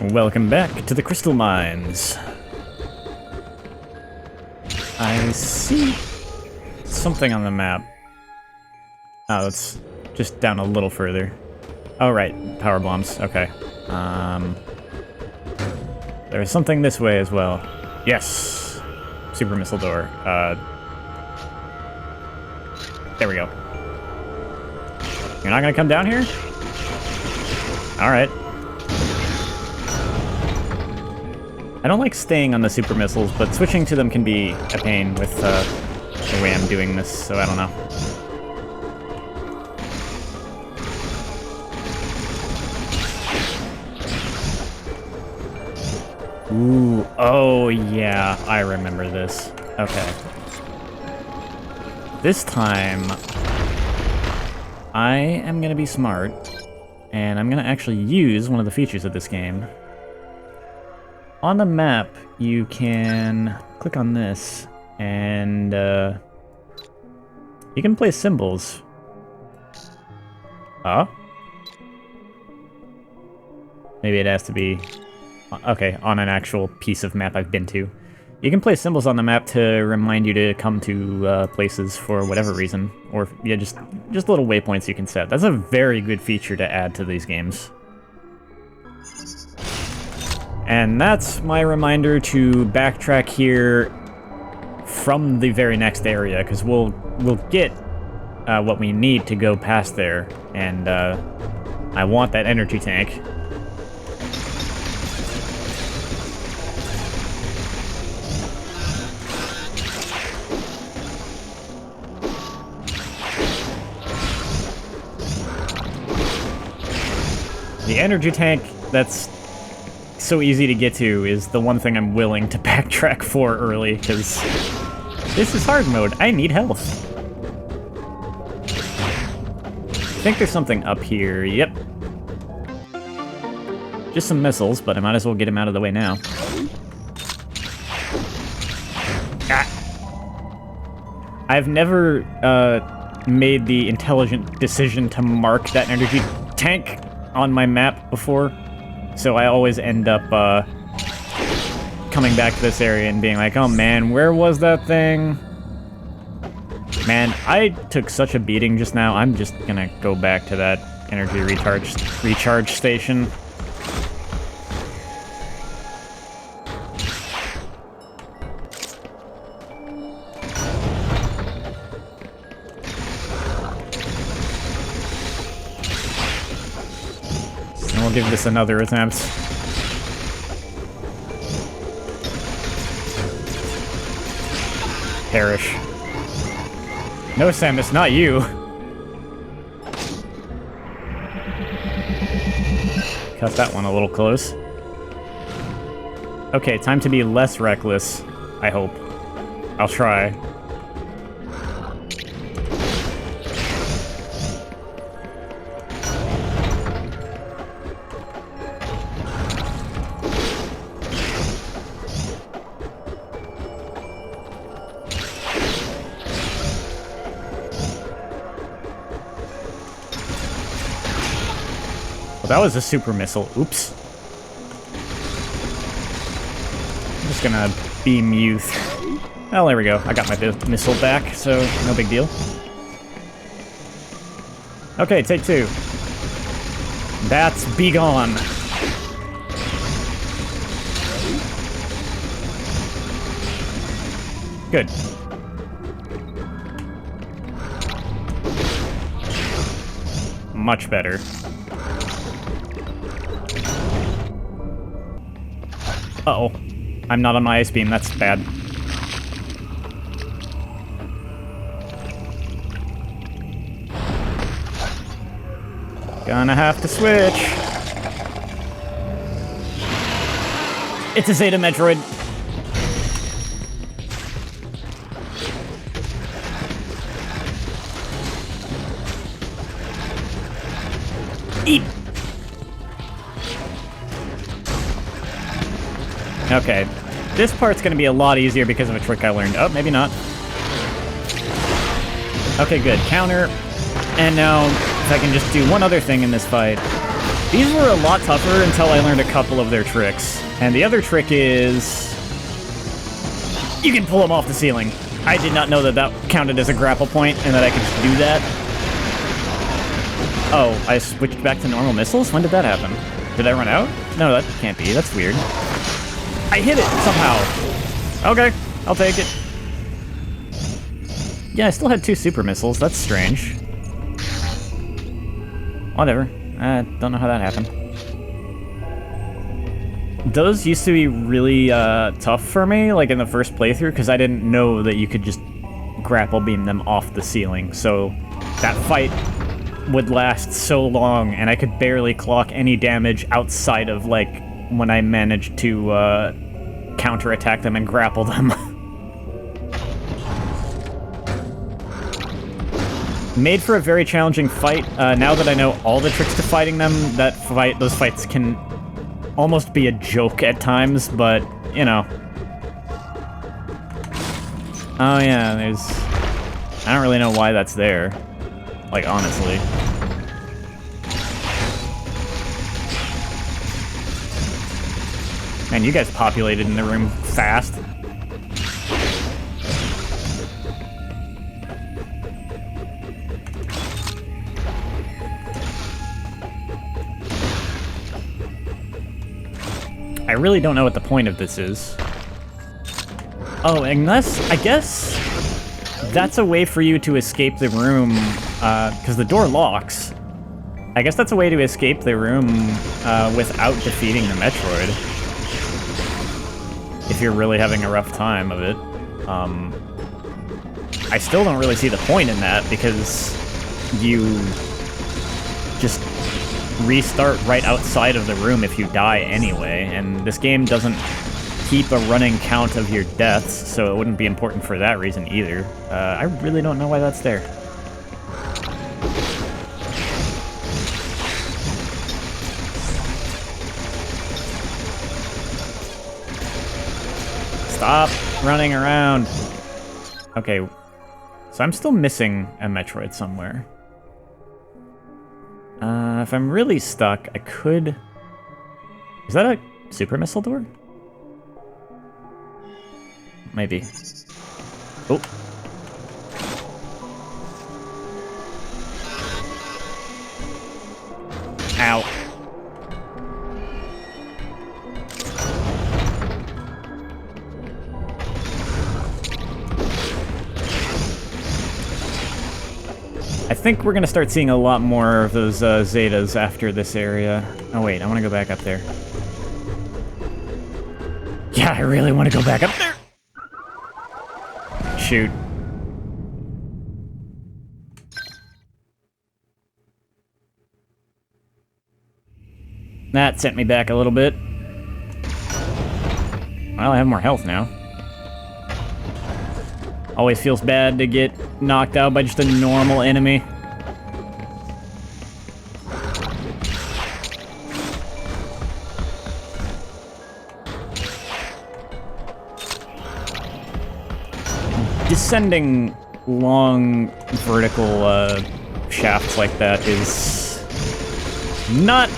Welcome back to the Crystal Mines. I see something on the map. Oh, it's just down a little further. Oh, right. Power bombs. Okay. There's something this way as well. Yes! Super missile door. There we go. You're not gonna come down here? Alright. I don't like staying on the super missiles, but switching to them can be a pain with the way I'm doing this, so I don't know. Ooh, oh yeah, I remember this. Okay. This time, I am gonna be smart, and I'm gonna actually use one of the features of this game. On the map, you can click on this, and you can place symbols. Huh? Maybe it has to be... Okay, on an actual piece of map I've been to. You can place symbols on the map to remind you to come to places for whatever reason. Or, yeah, just little waypoints you can set. That's a very good feature to add to these games. And that's my reminder to backtrack here from the very next area, because we'll get what we need to go past there, and I want that energy tank. The energy tank that's so easy to get to is the one thing I'm willing to backtrack for early, because this is hard mode. I need health. I think there's something up here. Yep. Just some missiles, but I might as well get him out of the way now. Ah. I've never made the intelligent decision to mark that energy tank on my map before, so I always end up coming back to this area and being like, oh man, where was that thing? Man, I took such a beating just now. I'm just gonna go back to that energy recharge station. And we'll give this another attempt. Perish. No, Samus, not you. Cut that one a little close. Okay, time to be less reckless, I hope. I'll try. That was a super missile. Oops. I'm just gonna beam youth. Oh, there we go. I got my missile back, so no big deal. Okay, take two. Bats, be gone. Good. Much better. Uh-oh. I'm not on my ice beam, that's bad. Gonna have to switch. It's a Zeta Metroid. Eat! Okay, this part's gonna be a lot easier because of a trick I learned. Oh, maybe not. Okay, good. Counter. And now, if I can just do one other thing in this fight. These were a lot tougher until I learned a couple of their tricks. And the other trick is... you can pull them off the ceiling. I did not know that that counted as a grapple point and that I could just do that. Oh, I switched back to normal missiles? When did that happen? Did I run out? No, that can't be. That's weird. I hit it somehow. Okay, I'll take it. Yeah, I still had 2 super missiles. That's strange. Whatever. I don't know how that happened. Those used to be really tough for me, like in the first playthrough, because I didn't know that you could just grapple beam them off the ceiling. So that fight would last so long, and I could barely clock any damage outside of, like, when I managed to counterattack them and grapple them. Made for a very challenging fight. Now that I know all the tricks to fighting them, those fights can almost be a joke at times, but, you know. Oh yeah, I don't really know why that's there. Like, honestly. Man, you guys populated in the room fast. I really don't know what the point of this is. Oh, unless, I guess that's a way for you to escape the room, because the door locks. I guess that's a way to escape the room without defeating the Metroid. If you're really having a rough time of it. I still don't really see the point in that, because you just restart right outside of the room if you die anyway, and this game doesn't keep a running count of your deaths, so it wouldn't be important for that reason either. I really don't know why that's there. Stop running around. Okay, so I'm still missing a Metroid somewhere. If I'm really stuck, I could... Is that a super missile door? Maybe. Oh. Ow. I think we're gonna start seeing a lot more of those Zetas after this area. Oh wait, I wanna go back up there. Yeah, I really wanna go back up there! Shoot. That sent me back a little bit. Well, I have more health now. Always feels bad to get knocked out by just a normal enemy. Descending long vertical shafts like that is not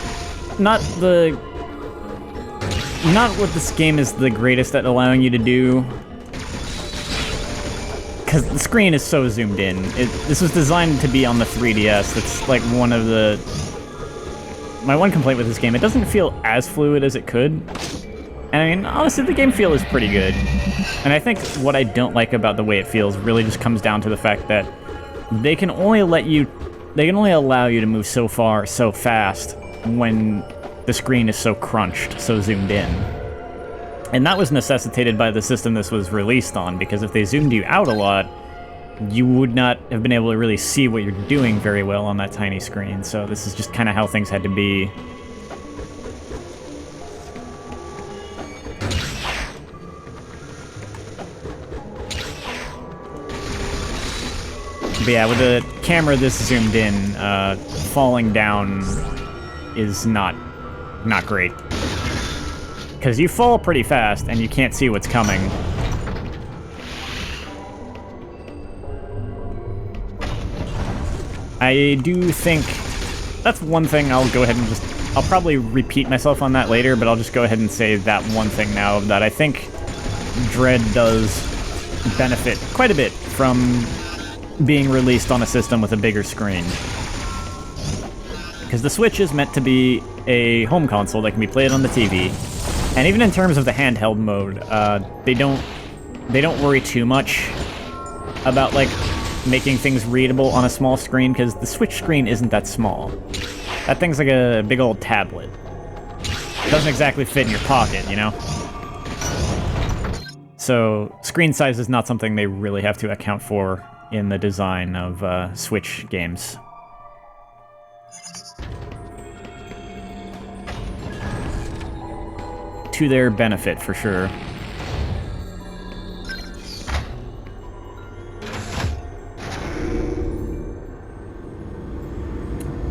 what this game is the greatest at allowing you to do. Because the screen is so zoomed in. This was designed to be on the 3DS. That's like one of the... My one complaint with this game, it doesn't feel as fluid as it could. And I mean, honestly, the game feel is pretty good. And I think what I don't like about the way it feels really just comes down to the fact that they can only allow you to move so far, so fast, when the screen is so crunched, so zoomed in. And that was necessitated by the system this was released on, because if they zoomed you out a lot, you would not have been able to really see what you're doing very well on that tiny screen. So this is just kind of how things had to be. But yeah, with the camera this zoomed in, falling down is not great. Because you fall pretty fast, and you can't see what's coming. I do think... That's one thing I'll go ahead and just I'll probably repeat myself on that later, but I'll just go ahead and say that one thing now, that I think Dread does benefit quite a bit from being released on a system with a bigger screen. Because the Switch is meant to be a home console that can be played on the TV, and even in terms of the handheld mode, they don't worry too much about, like, making things readable on a small screen, because the Switch screen isn't that small. That thing's like a big old tablet. It doesn't exactly fit in your pocket, you know? So, screen size is not something they really have to account for in the design of Switch games. To their benefit, for sure.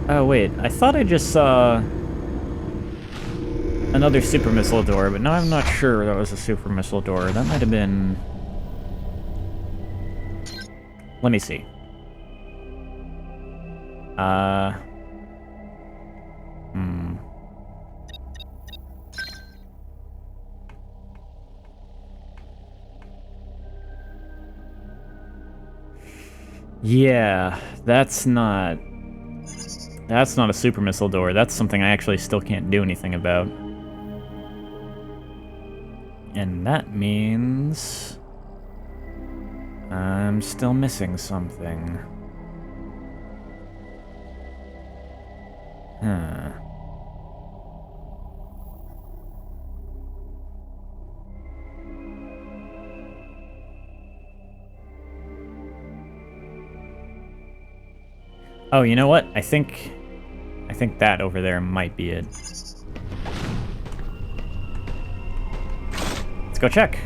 Oh, wait. I thought I just saw another super missile door, but now I'm not sure that was a super missile door. That might have been... Let me see. Yeah, that's not a super missile door. That's something I actually still can't do anything about. And that means I'm still missing something. Huh. Oh, you know what? I think that over there might be it. Let's go check.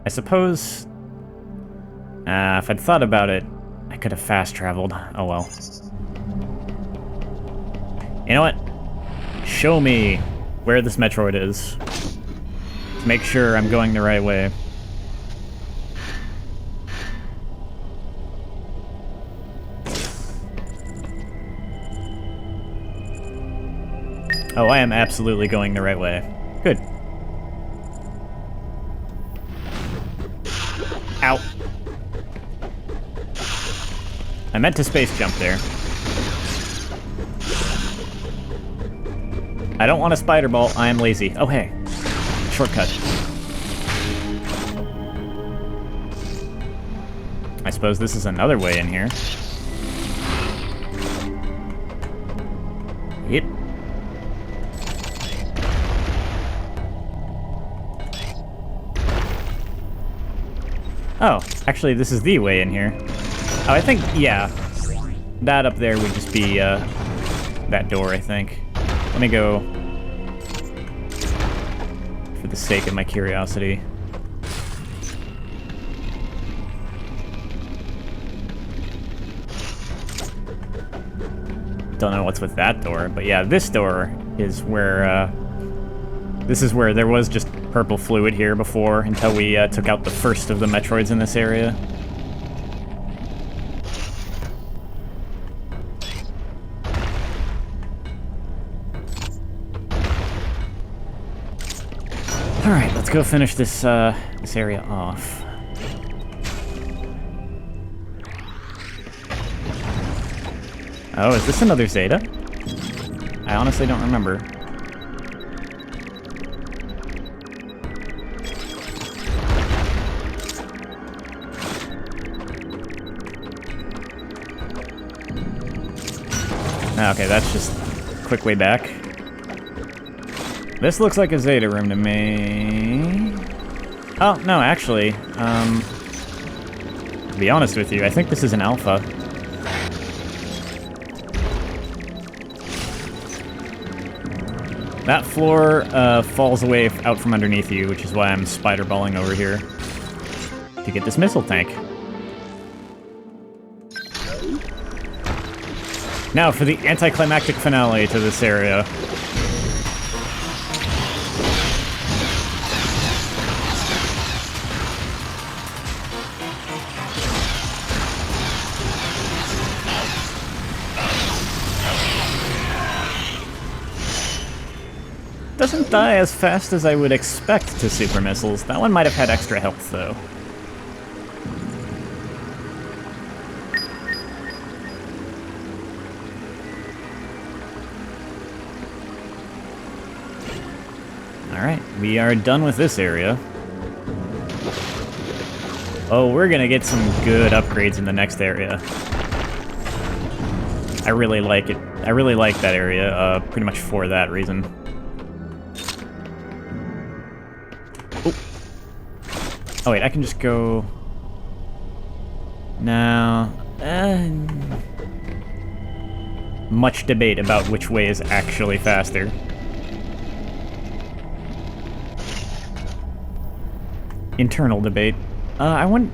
I suppose... if I'd thought about it, I could have fast traveled. Oh well. You know what? Show me where this Metroid is, to make sure I'm going the right way. Oh, I am absolutely going the right way. Good. Ow. I meant to space jump there. I don't want a spider ball, I am lazy. Oh, hey. Shortcut. I suppose this is another way in here. Yep. Oh, actually, this is the way in here. Oh, I think, yeah. That up there would just be, that door, I think. Let me go... for the sake of my curiosity. Don't know what's with that door, but yeah, this door is where, this is where there was just purple fluid here before, until we took out the first of the Metroids in this area. Alright, let's go finish this, this area off. Oh, is this another Zeta? I honestly don't remember. Okay, that's just a quick way back. This looks like a Zeta room to me. Oh, no, actually, to be honest with you, I think this is an Alpha. That floor falls away out from underneath you, which is why I'm spider-balling over here to get this missile tank. Now for the anticlimactic finale to this area. doesn't die as fast as I would expect to super missiles. That one might have had extra health, though. Alright, we are done with this area. Oh, we're gonna get some good upgrades in the next area. I really like it. I really like that area, pretty much for that reason. Oh. Oh wait, I can just go... No. Much debate about which way is actually faster. Internal debate. I want...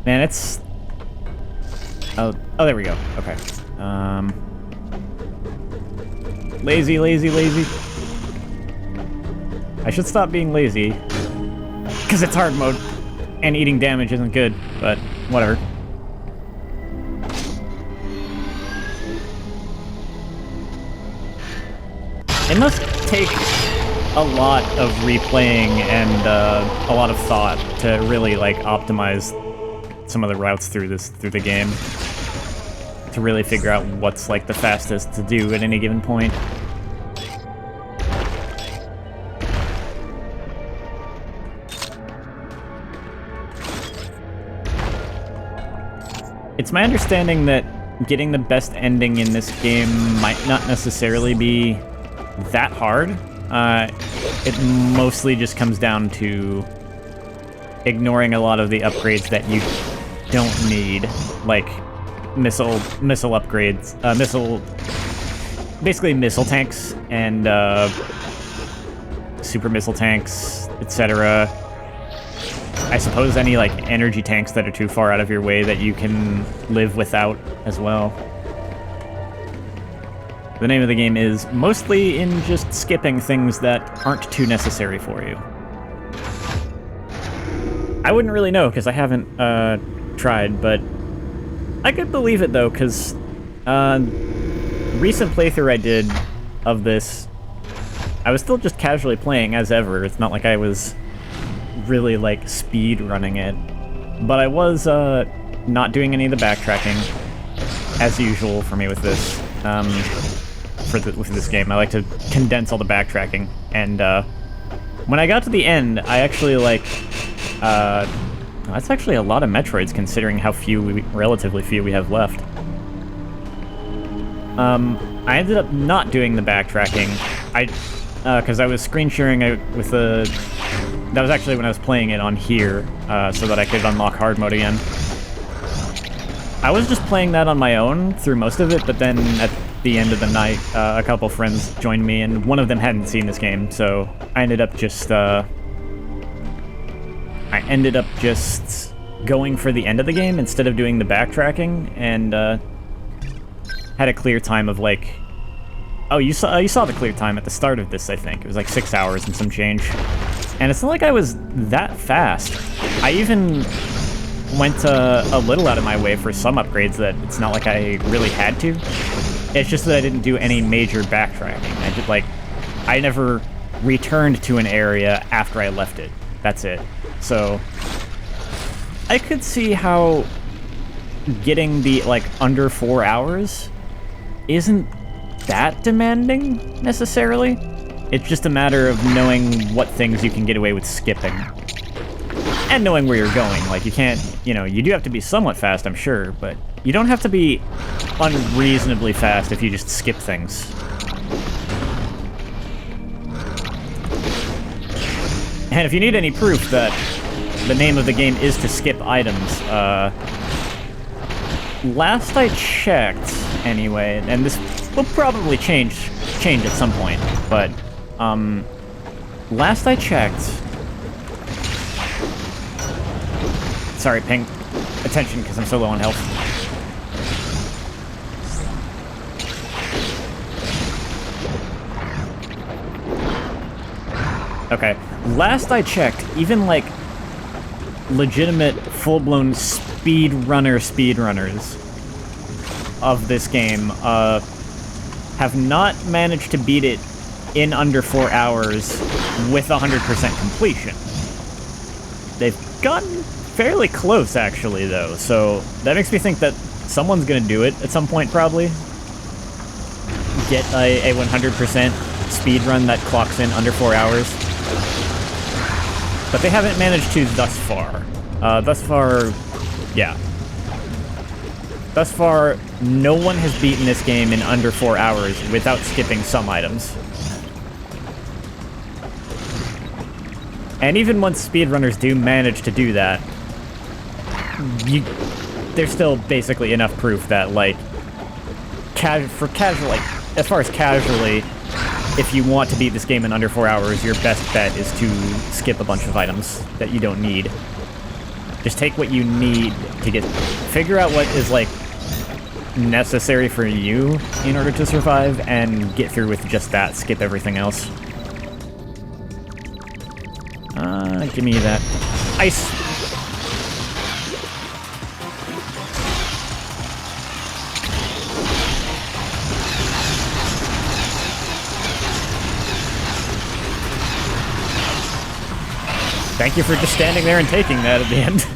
Man, it's... Oh, there we go. Okay. Lazy, lazy, lazy. I should stop being lazy. Because it's hard mode. And eating damage isn't good, but whatever. It must take a lot of replaying and a lot of thought to really like optimize some of the routes through the game, to really figure out what's like the fastest to do at any given point. It's my understanding that getting the best ending in this game might not necessarily be that hard. It mostly just comes down to ignoring a lot of the upgrades that you don't need, like missile upgrades, basically missile tanks and super missile tanks, etc. I suppose any like energy tanks that are too far out of your way that you can live without as well. The name of the game is mostly in just skipping things that aren't too necessary for you. I wouldn't really know, because I haven't tried, but I could believe it, though, because recent playthrough I did of this, I was still just casually playing as ever. It's not like I was really, like, speed running it. But I was not doing any of the backtracking, as usual for me with this. With this game, I like to condense all the backtracking, and when I got to the end, I actually like that's actually a lot of Metroids considering how relatively few we have left. I ended up not doing the backtracking, because I was screen sharing it with the... That was actually when I was playing it on here, so that I could unlock hard mode again. I was just playing that on my own through most of it, but then at the end of the night, a couple friends joined me, and one of them hadn't seen this game, so I ended up just going for the end of the game instead of doing the backtracking, and had a clear time of like... Oh, you saw the clear time at the start of this, I think. It was like 6 hours and some change. And it's not like I was that fast. I even went a little out of my way for some upgrades that it's not like I really had to. It's just that I didn't do any major backtracking. I never returned to an area after I left it. That's it. So I could see how getting the, like, under 4 hours isn't that demanding, necessarily. It's just a matter of knowing what things you can get away with skipping. And knowing where you're going. Like, you can't, you do have to be somewhat fast, I'm sure, but you don't have to be unreasonably fast if you just skip things. And if you need any proof that the name of the game is to skip items, last I checked, anyway, and this will probably change at some point, but, last I checked... Sorry, ping attention, because I'm so low on health. Okay, last I checked, even, like, legitimate, full-blown speedrunners of this game, have not managed to beat it in under 4 hours with 100% completion. They've gotten fairly close, actually, though, so that makes me think that someone's gonna do it at some point, probably. Get a 100% speed run that clocks in under 4 hours. But they haven't managed to thus far. Yeah. Thus far, no one has beaten this game in under 4 hours without skipping some items. And even once speedrunners do manage to do that, there's still basically enough proof that, like, as far as casually, if you want to beat this game in under 4 hours, your best bet is to skip a bunch of items that you don't need. Just take what you need to figure out what is, like, necessary for you in order to survive, and get through with just that, skip everything else. Give me that ice. Thank you for just standing there and taking that at the end.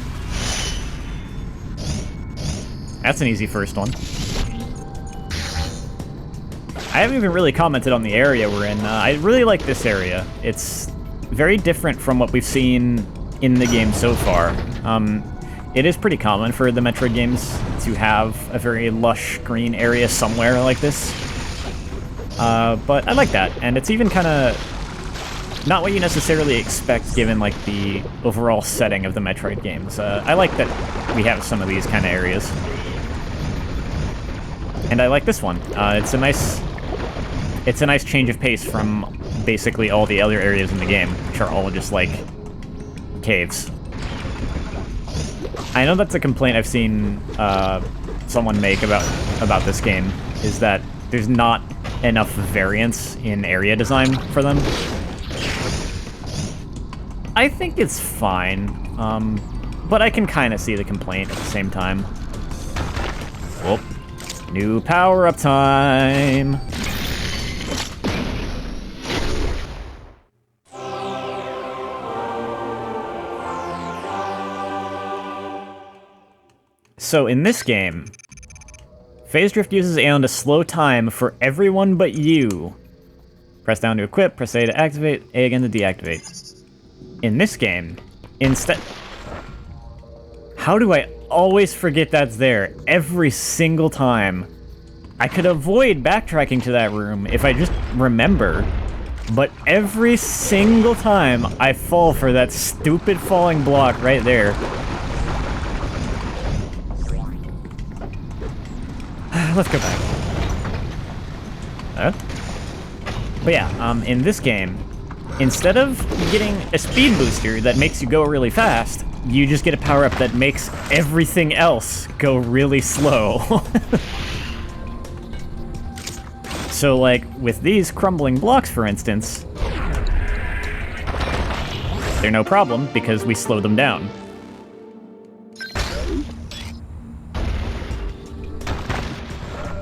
That's an easy first one. I haven't even really commented on the area we're in. I really like this area. It's very different from what we've seen in the game so far. It is pretty common for the Metroid games to have a very lush green area somewhere like this. But I like that, and it's even kind of not what you necessarily expect given, like, the overall setting of the Metroid games. I like that we have some of these kind of areas. And I like this one. It's a nice change of pace from basically all the other areas in the game, which are all just, like, caves. I know that's a complaint I've seen someone make about this game, is that there's not enough variance in area design for them. I think it's fine, but I can kind of see the complaint at the same time. Whoop. New power-up time! So in this game, Phase Drift uses Aeon to slow time for everyone but you. Press down to equip, press A to activate, A again to deactivate. In this game, instead... How do I always forget that's there every single time? I could avoid backtracking to that room if I just remember, but every single time I fall for that stupid falling block right there. Let's go back. But yeah, in this game, instead of getting a speed booster that makes you go really fast, you just get a power-up that makes everything else go really slow. So, like, with these crumbling blocks, for instance, they're no problem because we slow them down.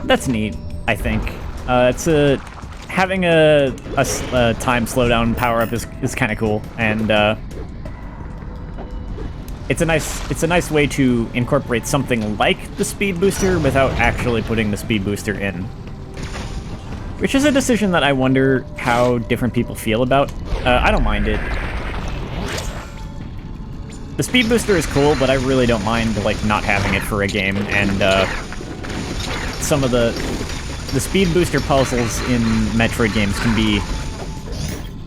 That's neat, I think. Having a time slowdown power-up is kind of cool, and it's a nice way to incorporate something like the speed booster without actually putting the speed booster in. Which is a decision that I wonder how different people feel about. I don't mind it. The speed booster is cool, but I really don't mind, like, not having it for a game, and some of the speed booster puzzles in Metroid games can be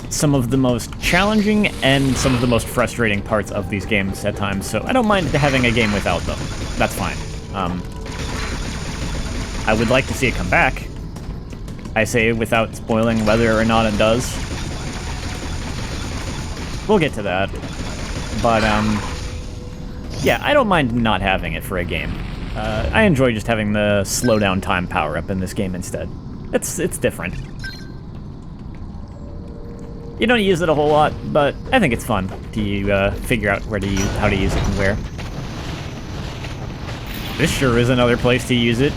some of the most challenging and some of the most frustrating parts of these games at times, so I don't mind having a game without them. That's fine. I would like to see it come back. I say without spoiling whether or not it does. We'll get to that. But, yeah, I don't mind not having it for a game. I enjoy just having the slowdown time power-up in this game instead. It's different. You don't use it a whole lot, but I think it's fun to figure out how to use it and where. This sure is another place to use it.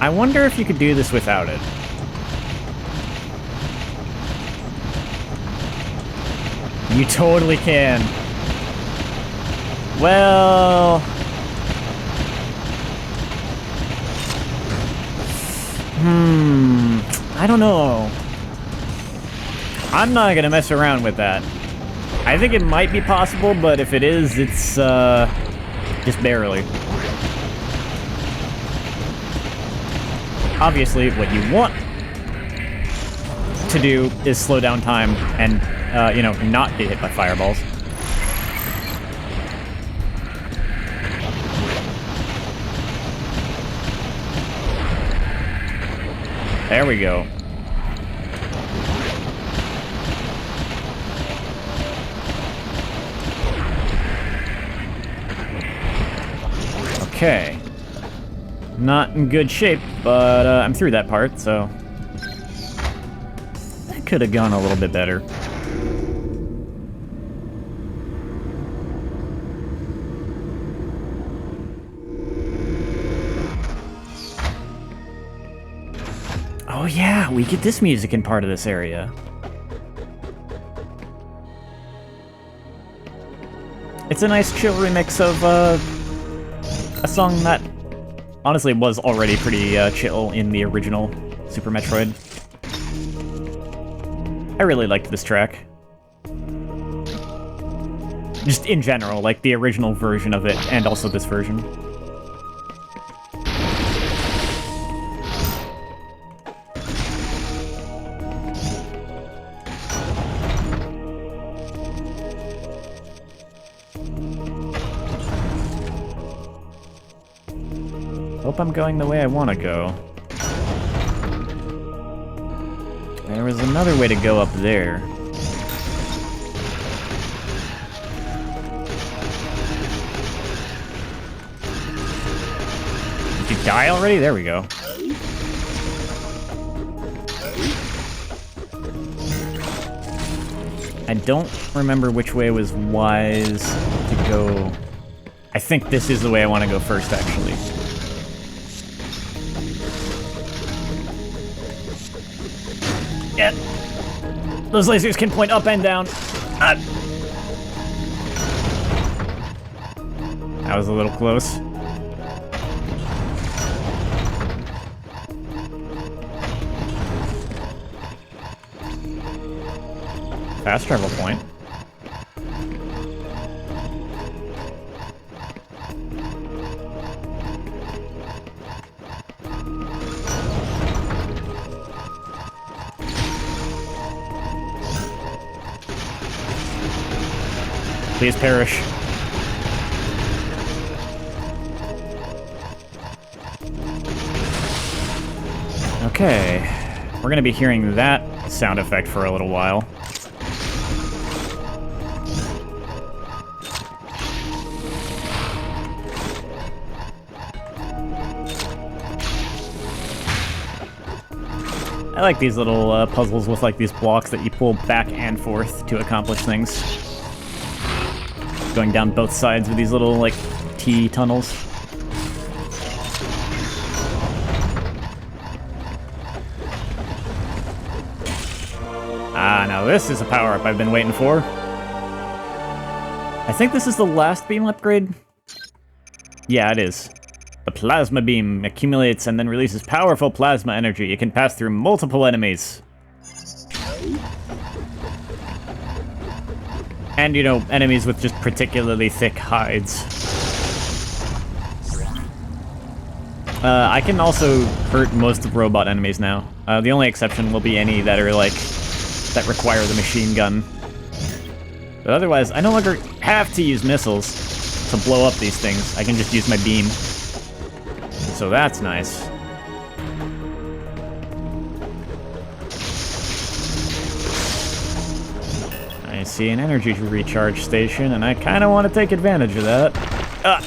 I wonder if you could do this without it. You totally can. Well... I don't know. I'm not gonna mess around with that. I think it might be possible, but if it is, it's, just barely. Obviously, what you want to do is slow down time and, you know, not get hit by fireballs. There we go. Okay. Not in good shape, but I'm through that part, so... that could have gone a little bit better. Oh yeah, we get this music in part of this area. It's a nice chill remix of a song that honestly was already pretty chill in the original Super Metroid. I really liked this track. Just in general, like the original version of it and also this version. Hope I'm going the way I want to go. There was another way to go up there. Did you die already? There we go. I don't remember which way was wise to go. I think this is the way I want to go first, actually. Yeah. Those lasers can point up and down. That was a little close. Fast travel point. Please perish. Okay. We're gonna be hearing that sound effect for a little while. I like these little puzzles with like these blocks that you pull back and forth to accomplish things. Going down both sides with these little, like, T-tunnels. Ah, now this is a power-up I've been waiting for. I think this is the last beam upgrade? Yeah, it is. The plasma beam accumulates and then releases powerful plasma energy. It can pass through multiple enemies. And, you know, enemies with just particularly thick hides. I can also hurt most robot enemies now. The only exception will be any that are, like, that require the machine gun. But otherwise, I no longer have to use missiles to blow up these things. I can just use my beam. So that's nice. I see an energy recharge station, and I kind of want to take advantage of that. Ah!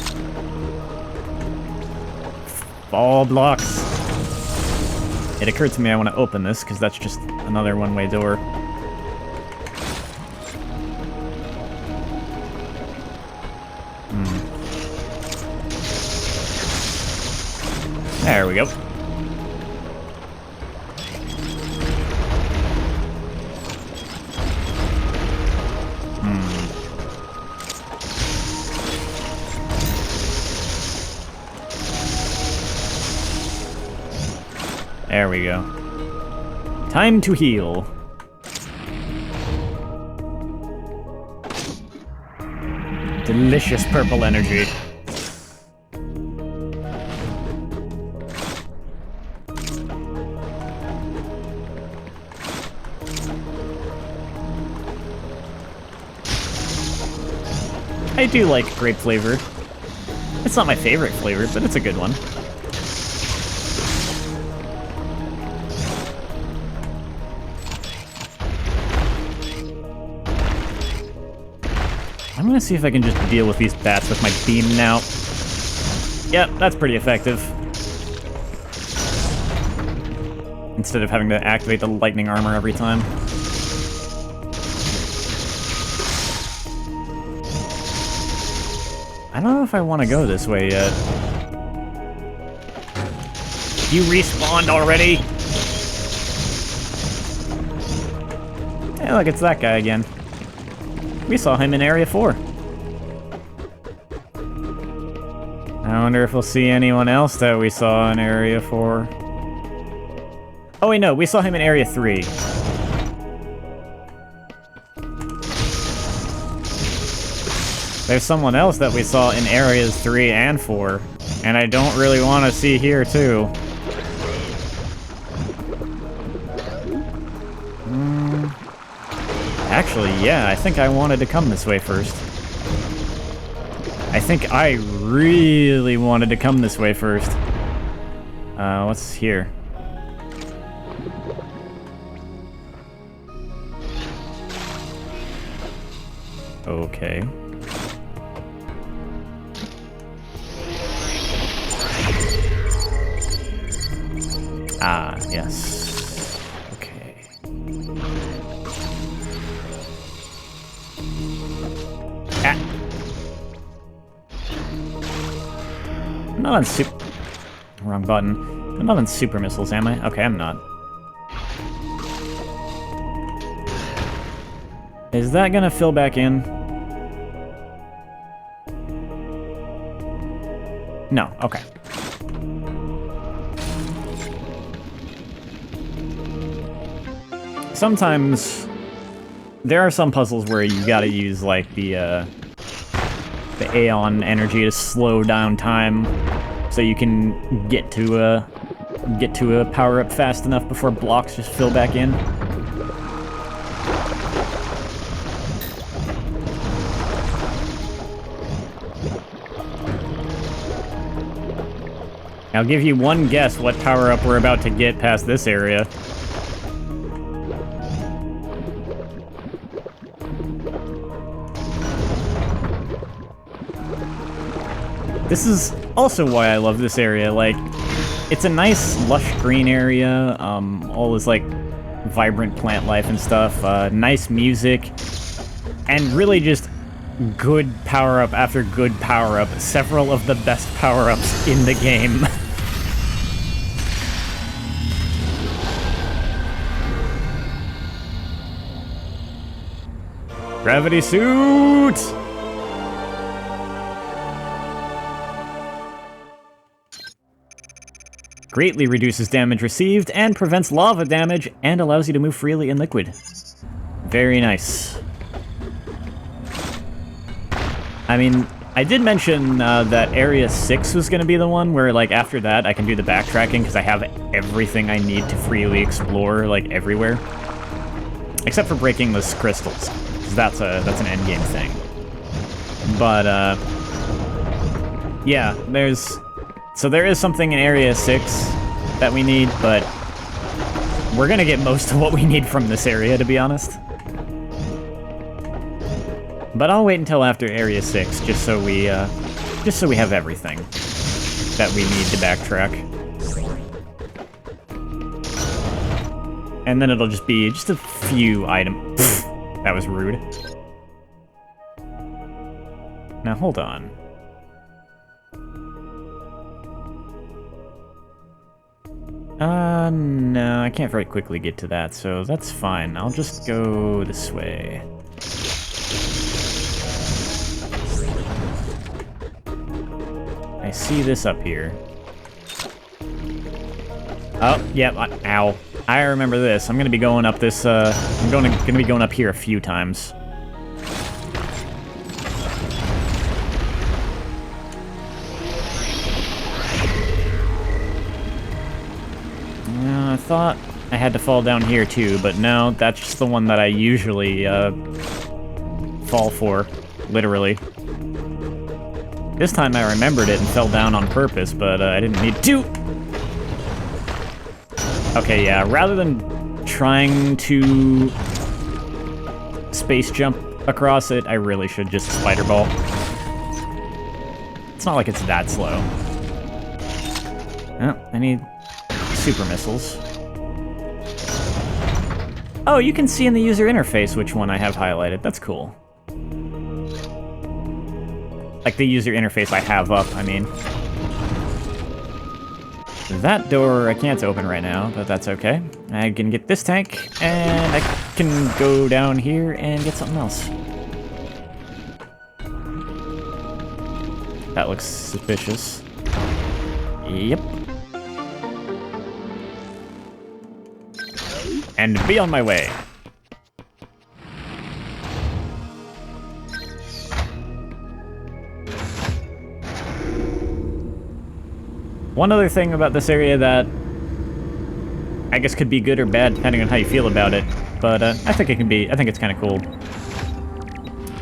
Ball blocks. It occurred to me I want to open this, because that's just another one-way door. There we go. There we go. Time to heal. Delicious purple energy. I do like grape flavor. It's not my favorite flavor, but it's a good one. I'm gonna see if I can just deal with these bats with my beam now. Yep, that's pretty effective. Instead of having to activate the lightning armor every time. I don't know if I want to go this way yet. You respawned already? Hey, look, it's that guy again. We saw him in Area 4. I wonder if we'll see anyone else that we saw in Area 4. Oh wait, no, we saw him in Area 3. There's someone else that we saw in Areas 3 and 4, and I don't really want to see here, too. Actually, yeah, I think I wanted to come this way first. I think I really wanted to come this way first. What's here? Okay. Ah, yes. Okay. Ah! I'm not on super... Wrong button. I'm not on super missiles, am I? Okay, I'm not. Is that gonna fill back in? No, okay. Sometimes there are some puzzles where you gotta use like the Aeon energy to slow down time, so you can get to a power up fast enough before blocks just fill back in. I'll give you one guess what power up we're about to get past this area. This is also why I love this area. Like, it's a nice, lush green area, all this, like, vibrant plant life and stuff, nice music, and really just good power-up after good power-up. Several of the best power-ups in the game. Gravity suit! Greatly reduces damage received and prevents lava damage and allows you to move freely in liquid. Very nice. I mean, I did mention that Area 6 was going to be the one where, like, after that I can do the backtracking because I have everything I need to freely explore, like, everywhere. Except for breaking those crystals, because that's an endgame thing. But, yeah, there is something in Area 6 that we need, but we're gonna get most of what we need from this area, to be honest. But I'll wait until after Area 6, just so we have everything that we need to backtrack. And then it'll just be just a few items. That was rude. Now, hold on. No, I can't very quickly get to that, so that's fine. I'll just go this way. I see this up here. Oh, yeah, ow. I remember this. I'm gonna be going up this, I'm gonna be going up here a few times. I thought I had to fall down here too, but no, that's just the one that I usually, fall for, literally. This time I remembered it and fell down on purpose, but I didn't need to. Okay, yeah, rather than trying to space jump across it, I really should just spider ball. It's not like it's that slow. Oh, I need super missiles. Oh, you can see in the user interface which one I have highlighted. That's cool. Like the user interface I have up, I mean. That door I can't open right now, but that's okay. I can get this tank, and I can go down here and get something else. That looks suspicious. Yep. And be on my way. One other thing about this area that I guess could be good or bad depending on how you feel about it, but I think it's kind of cool.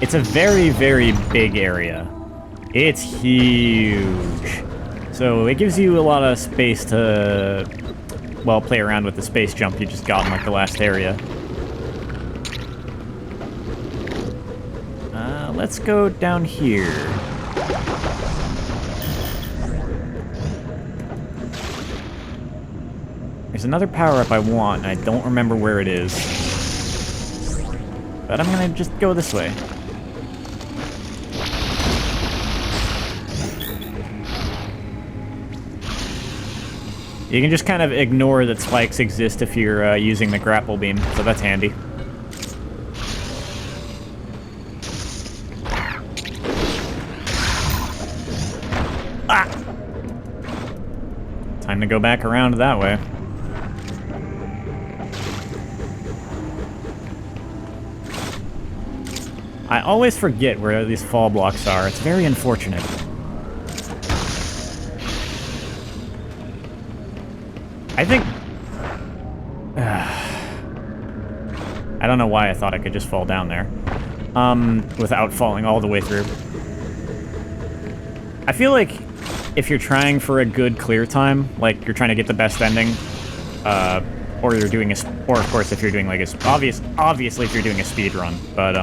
It's a very, very big area. It's huge. So it gives you a lot of space to, well, play around with the space jump you just got in like the last area. Let's go down here. There's another power-up I want, and I don't remember where it is. But I'm gonna just go this way. You can just kind of ignore that spikes exist if you're using the grapple beam, so that's handy. Ah! Time to go back around that way. I always forget where these fall blocks are. It's very unfortunate. I think... I don't know why I thought I could just fall down there. Without falling all the way through. I feel like if you're trying for a good clear time, like you're trying to get the best ending, or you're doing or of course if you're doing like obviously if you're doing a speed run, but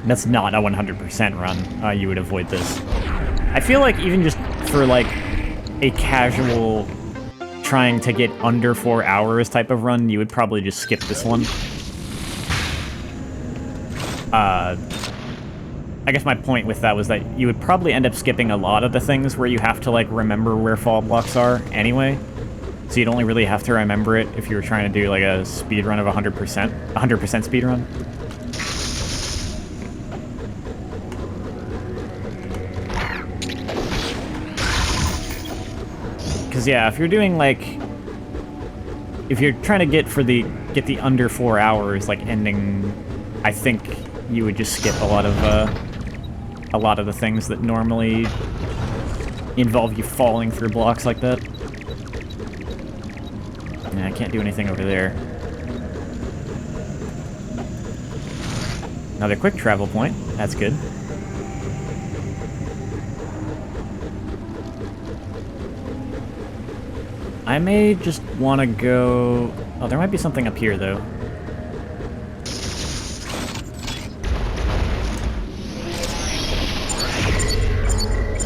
that's not a 100% run, you would avoid this. I feel like even just for like a casual trying to get under 4 hours type of run, you would probably just skip this one. I guess my point with that was that you would probably end up skipping a lot of the things where you have to like remember where fall blocks are anyway. So you'd only really have to remember it if you were trying to do like a speed run of 100% speed run. Because yeah, if you're doing like, if you're trying to get the under 4 hours like ending, I think you would just skip a lot of the things that normally involve you falling through blocks like that. Yeah, I can't do anything over there. Another quick travel point. That's good. I may just want to go... Oh, there might be something up here, though.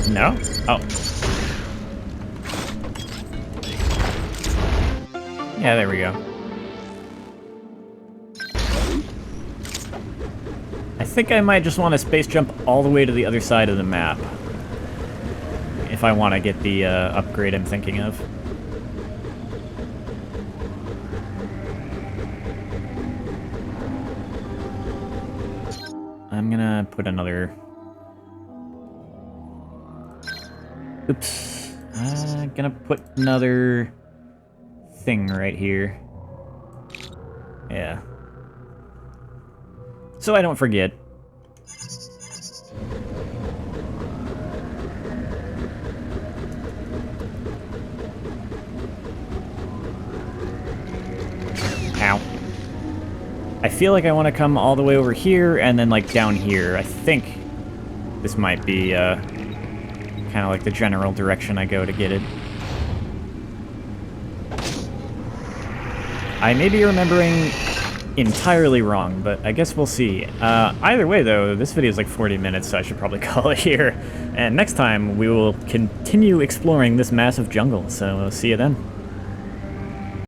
No? Oh. Yeah, there we go. I think I might just want to space jump all the way to the other side of the map. If I want to get the upgrade I'm thinking of. I'm gonna put another... Oops. I'm gonna put another thing right here. Yeah. So I don't forget. Ow. I feel like I want to come all the way over here and then, like, down here. I think this might be, kind of like the general direction I go to get it. I may be remembering entirely wrong, but I guess we'll see. Either way, though, this video is like 40 minutes, so I should probably call it here. And next time, we will continue exploring this massive jungle, so see you then.